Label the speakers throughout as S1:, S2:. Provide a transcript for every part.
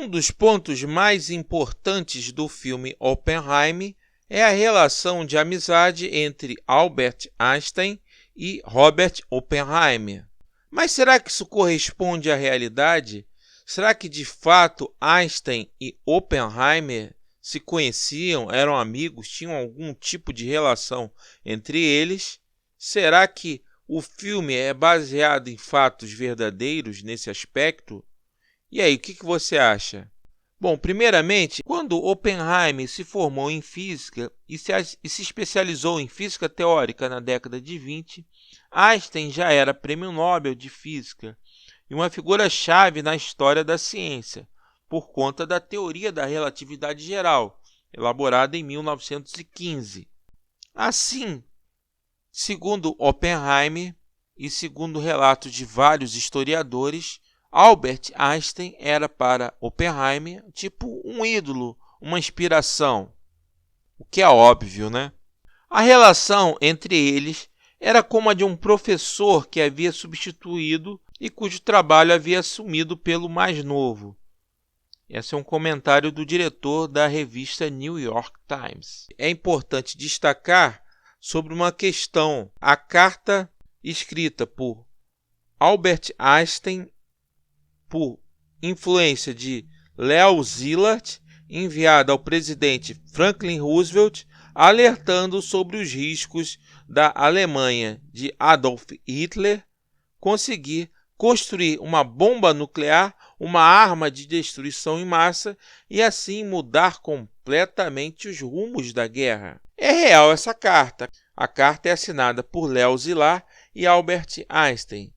S1: Um dos pontos mais importantes do filme Oppenheimer é a relação de amizade entre Albert Einstein e Robert Oppenheimer. Mas será que isso corresponde à realidade? Será que de fato Einstein e Oppenheimer se conheciam, eram amigos, tinham algum tipo de relação entre eles? Será que o filme é baseado em fatos verdadeiros nesse aspecto? E aí, o que você acha? Bom, primeiramente, quando Oppenheimer se formou em física e se especializou em física teórica na década de 20, Einstein já era prêmio Nobel de Física e uma figura-chave na história da ciência, por conta da teoria da relatividade geral, elaborada em 1915. Assim, segundo Oppenheimer e segundo relatos de vários historiadores, Albert Einstein era para Oppenheimer tipo um ídolo, uma inspiração, o que é óbvio, né? A relação entre eles era como a de um professor que havia substituído e cujo trabalho havia assumido pelo mais novo. Esse é um comentário do diretor da revista New York Times. É importante destacar sobre uma questão: a carta escrita por Albert Einstein por influência de Leo Szilard, enviada ao presidente Franklin Roosevelt, alertando sobre os riscos da Alemanha de Adolf Hitler conseguir construir uma bomba nuclear, uma arma de destruição em massa e assim mudar completamente os rumos da guerra. É real essa carta. A carta é assinada por Leo Szilard e Albert Einstein.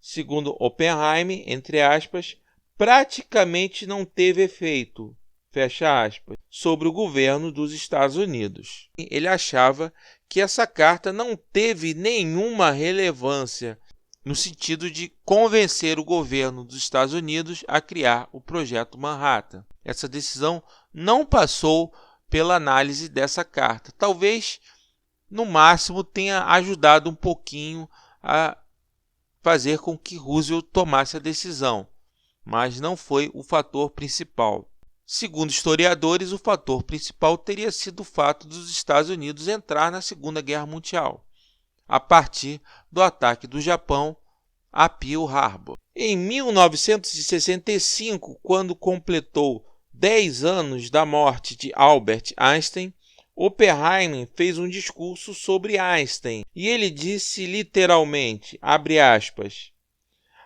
S1: Segundo Oppenheimer, entre aspas, praticamente não teve efeito, fecha aspas, sobre o governo dos Estados Unidos. Ele achava que essa carta não teve nenhuma relevância no sentido de convencer o governo dos Estados Unidos a criar o Projeto Manhattan. Essa decisão não passou pela análise dessa carta. Talvez, no máximo, tenha ajudado um pouquinho a fazer com que Roosevelt tomasse a decisão, mas não foi o fator principal. Segundo historiadores, o fator principal teria sido o fato dos Estados Unidos entrar na Segunda Guerra Mundial, a partir do ataque do Japão a Pearl Harbor. Em 1965, quando completou 10 anos da morte de Albert Einstein, Oppenheimer fez um discurso sobre Einstein e ele disse literalmente, abre aspas,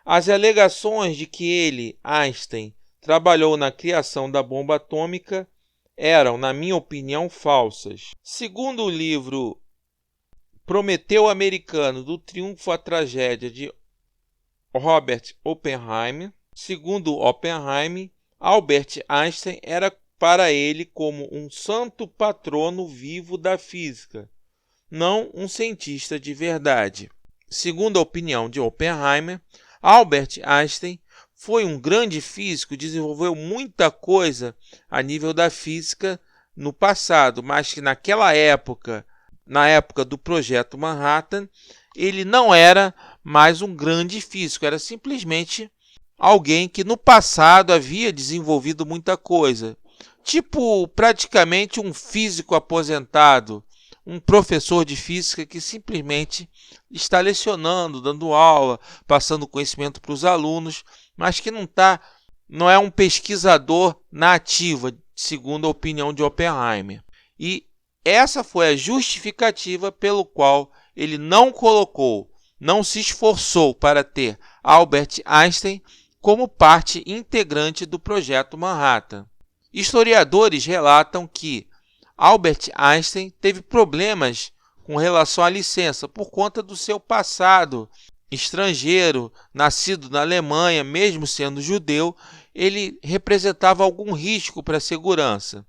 S1: as alegações de que ele, Einstein, trabalhou na criação da bomba atômica eram, na minha opinião, falsas. Segundo o livro Prometeu Americano, do Triunfo à Tragédia, de Robert Oppenheimer, segundo Oppenheimer, Albert Einstein era para ele como um santo patrono vivo da física, não um cientista de verdade. Segundo a opinião de Oppenheimer, Albert Einstein foi um grande físico, desenvolveu muita coisa a nível da física no passado, mas que naquela época, na época do Projeto Manhattan, ele não era mais um grande físico, era simplesmente alguém que no passado havia desenvolvido muita coisa. Tipo, praticamente um físico aposentado, um professor de física que simplesmente está lecionando, dando aula, passando conhecimento para os alunos, mas que não é um pesquisador na ativa, segundo a opinião de Oppenheimer. E essa foi a justificativa pelo qual ele não se esforçou para ter Albert Einstein como parte integrante do Projeto Manhattan. Historiadores relatam que Albert Einstein teve problemas com relação à licença por conta do seu passado estrangeiro, nascido na Alemanha, mesmo sendo judeu, ele representava algum risco para a segurança.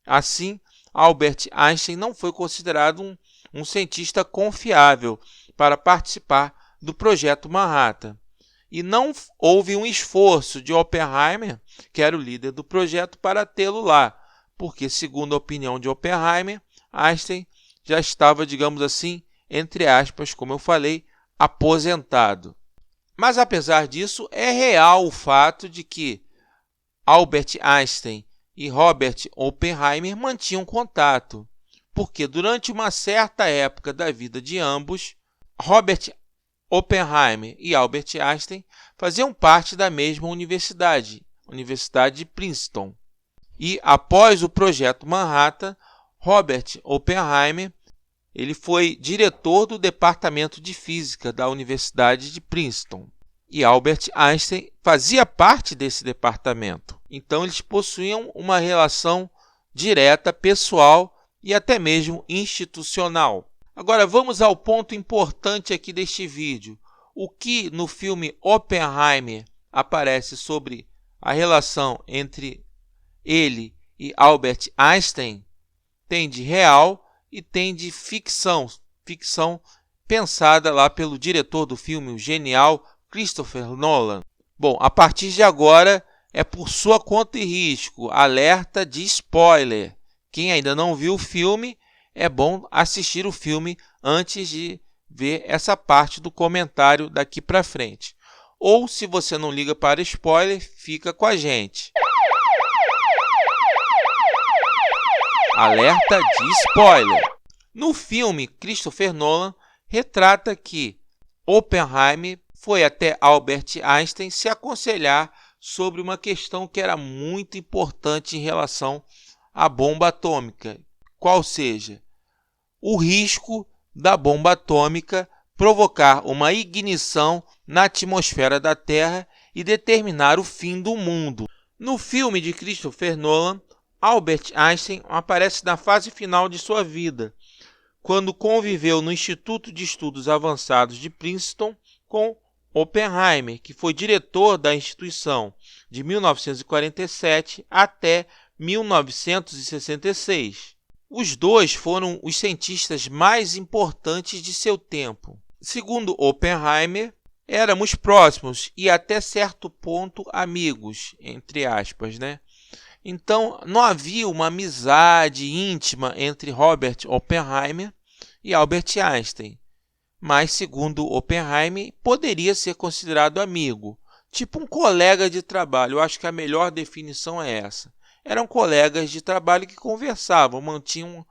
S1: Assim, Albert Einstein não foi considerado um cientista confiável para participar do Projeto Manhattan. E não houve um esforço de Oppenheimer, que era o líder do projeto, para tê-lo lá, porque, segundo a opinião de Oppenheimer, Einstein já estava, digamos assim, entre aspas, como eu falei, aposentado. Mas, apesar disso, é real o fato de que Albert Einstein e Robert Oppenheimer mantinham contato, porque durante uma certa época da vida de ambos, Robert Oppenheimer e Albert Einstein faziam parte da mesma universidade, Universidade de Princeton. E após o Projeto Manhattan, Robert Oppenheimer ele foi diretor do Departamento de Física da Universidade de Princeton. E Albert Einstein fazia parte desse departamento. Então, eles possuíam uma relação direta, pessoal e até mesmo institucional. Agora, vamos ao ponto importante aqui deste vídeo. O que no filme Oppenheimer aparece sobre a relação entre ele e Albert Einstein tem de real e tem de ficção pensada lá pelo diretor do filme, o genial Christopher Nolan. Bom, a partir de agora é por sua conta e risco, alerta de spoiler. Quem ainda não viu o filme, é bom assistir o filme antes de ver essa parte do comentário daqui para frente. Ou, se você não liga para spoiler, fica com a gente. Alerta de spoiler. No filme, Christopher Nolan retrata que Oppenheimer foi até Albert Einstein se aconselhar sobre uma questão que era muito importante em relação à bomba atômica, qual seja, o risco da bomba atômica provocar uma ignição na atmosfera da Terra e determinar o fim do mundo. No filme de Christopher Nolan, Albert Einstein aparece na fase final de sua vida, quando conviveu no Instituto de Estudos Avançados de Princeton com Oppenheimer, que foi diretor da instituição de 1947 até 1966. Os dois foram os cientistas mais importantes de seu tempo. Segundo Oppenheimer, éramos próximos e até certo ponto amigos, entre aspas, né? Então, não havia uma amizade íntima entre Robert Oppenheimer e Albert Einstein, mas, segundo Oppenheimer, poderia ser considerado amigo, tipo um colega de trabalho. Eu acho que a melhor definição é essa. Eram colegas de trabalho que conversavam, mantinham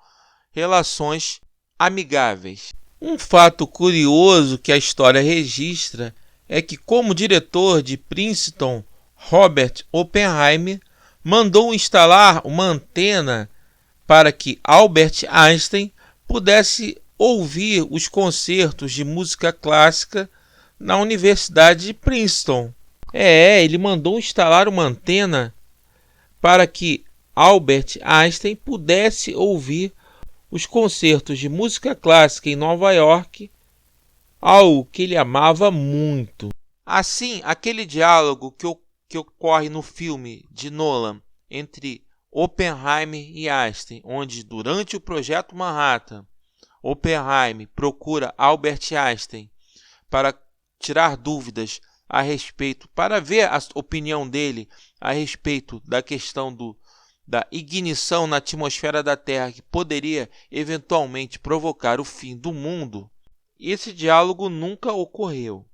S1: relações amigáveis. Um fato curioso que a história registra é que, como diretor de Princeton, Robert Oppenheimer mandou instalar uma antena para que Albert Einstein pudesse ouvir os concertos de música clássica na Universidade de Princeton. Ele mandou instalar uma antena para que Albert Einstein pudesse ouvir os concertos de música clássica em Nova York, algo que ele amava muito. Assim, aquele diálogo que ocorre no filme de Nolan entre Oppenheimer e Einstein, onde durante o Projeto Manhattan, Oppenheimer procura Albert Einstein para tirar dúvidas a respeito, para ver a opinião dele a respeito da questão da ignição na atmosfera da Terra que poderia eventualmente provocar o fim do mundo. Esse diálogo nunca ocorreu.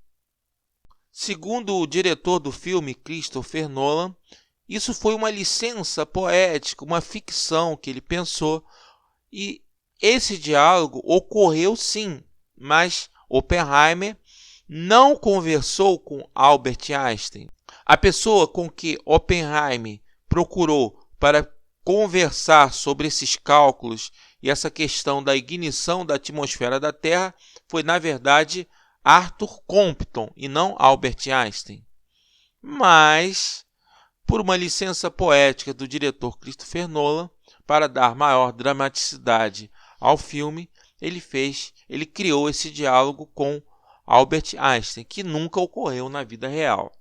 S1: Segundo o diretor do filme, Christopher Nolan, isso foi uma licença poética, uma ficção que ele pensou, e esse diálogo ocorreu sim, mas Oppenheimer não conversou com Albert Einstein. A pessoa com que Oppenheimer procurou para conversar sobre esses cálculos e essa questão da ignição da atmosfera da Terra foi, na verdade, Arthur Compton e não Albert Einstein. Mas, por uma licença poética do diretor Christopher Nolan, para dar maior dramaticidade ao filme, ele criou esse diálogo com Albert Einstein, que nunca ocorreu na vida real.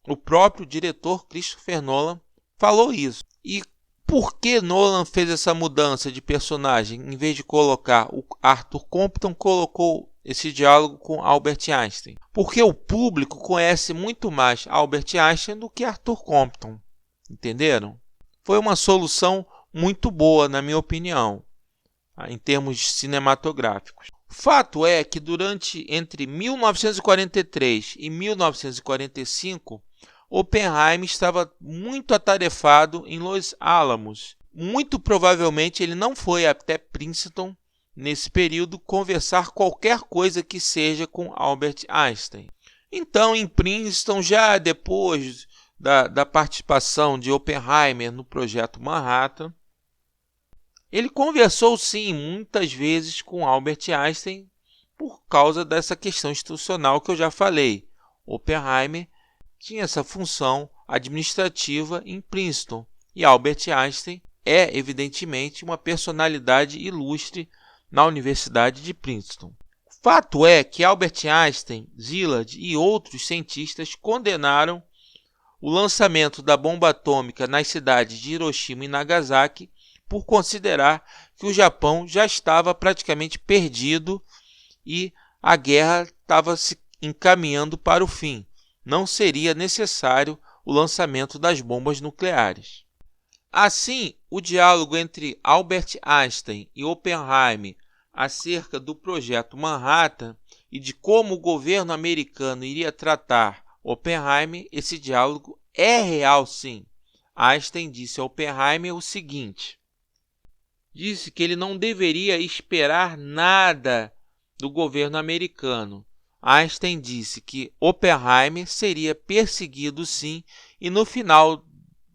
S1: O próprio diretor Christopher Nolan falou isso. E por que Nolan fez essa mudança de personagem? Em vez de colocar o Arthur Compton, colocou esse diálogo com Albert Einstein. Porque o público conhece muito mais Albert Einstein do que Arthur Compton. Entenderam? Foi uma solução muito boa, na minha opinião, em termos cinematográficos. Fato é que entre 1943 e 1945, Oppenheimer estava muito atarefado em Los Alamos. Muito provavelmente ele não foi até Princeton nesse período conversar qualquer coisa que seja com Albert Einstein. Então, em Princeton, já depois da participação de Oppenheimer no projeto Manhattan, ele conversou sim muitas vezes com Albert Einstein por causa dessa questão institucional que eu já falei. Oppenheimer tinha essa função administrativa em Princeton e Albert Einstein é, evidentemente, uma personalidade ilustre na Universidade de Princeton. O fato é que Albert Einstein, Szilard e outros cientistas condenaram o lançamento da bomba atômica nas cidades de Hiroshima e Nagasaki por considerar que o Japão já estava praticamente perdido e a guerra estava se encaminhando para o fim. Não seria necessário o lançamento das bombas nucleares. Assim, o diálogo entre Albert Einstein e Oppenheimer acerca do projeto Manhattan e de como o governo americano iria tratar Oppenheimer, esse diálogo é real sim. Einstein disse a Oppenheimer o seguinte: disse que ele não deveria esperar nada do governo americano. Einstein disse que Oppenheimer seria perseguido sim e no final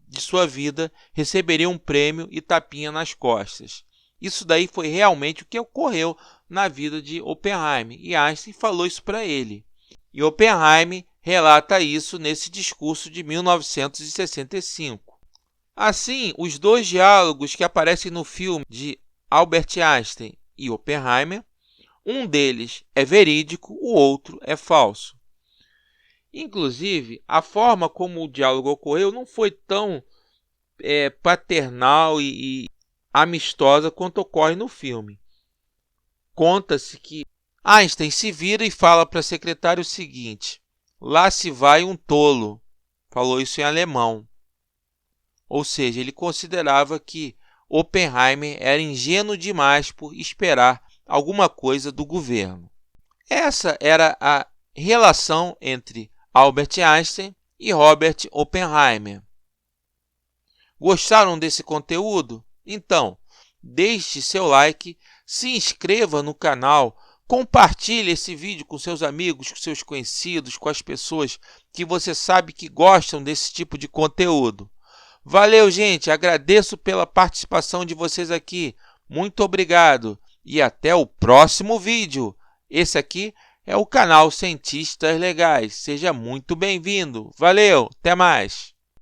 S1: de sua vida receberia um prêmio e tapinha nas costas. Isso daí foi realmente o que ocorreu na vida de Oppenheimer e Einstein falou isso para ele. E Oppenheimer relata isso nesse discurso de 1965. Assim, os dois diálogos que aparecem no filme de Albert Einstein e Oppenheimer, um deles é verídico, o outro é falso. Inclusive, a forma como o diálogo ocorreu não foi tão paternal e amistosa quanto ocorre no filme. Conta-se que Einstein se vira e fala para a secretária o seguinte: lá se vai um tolo. Falou isso em alemão. Ou seja, ele considerava que Oppenheimer era ingênuo demais por esperar alguma coisa do governo. Essa era a relação entre Albert Einstein e Robert Oppenheimer. Gostaram desse conteúdo? Então, deixe seu like, se inscreva no canal, compartilhe esse vídeo com seus amigos, com seus conhecidos, com as pessoas que você sabe que gostam desse tipo de conteúdo. Valeu, gente! Agradeço pela participação de vocês aqui. Muito obrigado e até o próximo vídeo. Esse aqui é o canal Cientistas Legais. Seja muito bem-vindo. Valeu, até mais!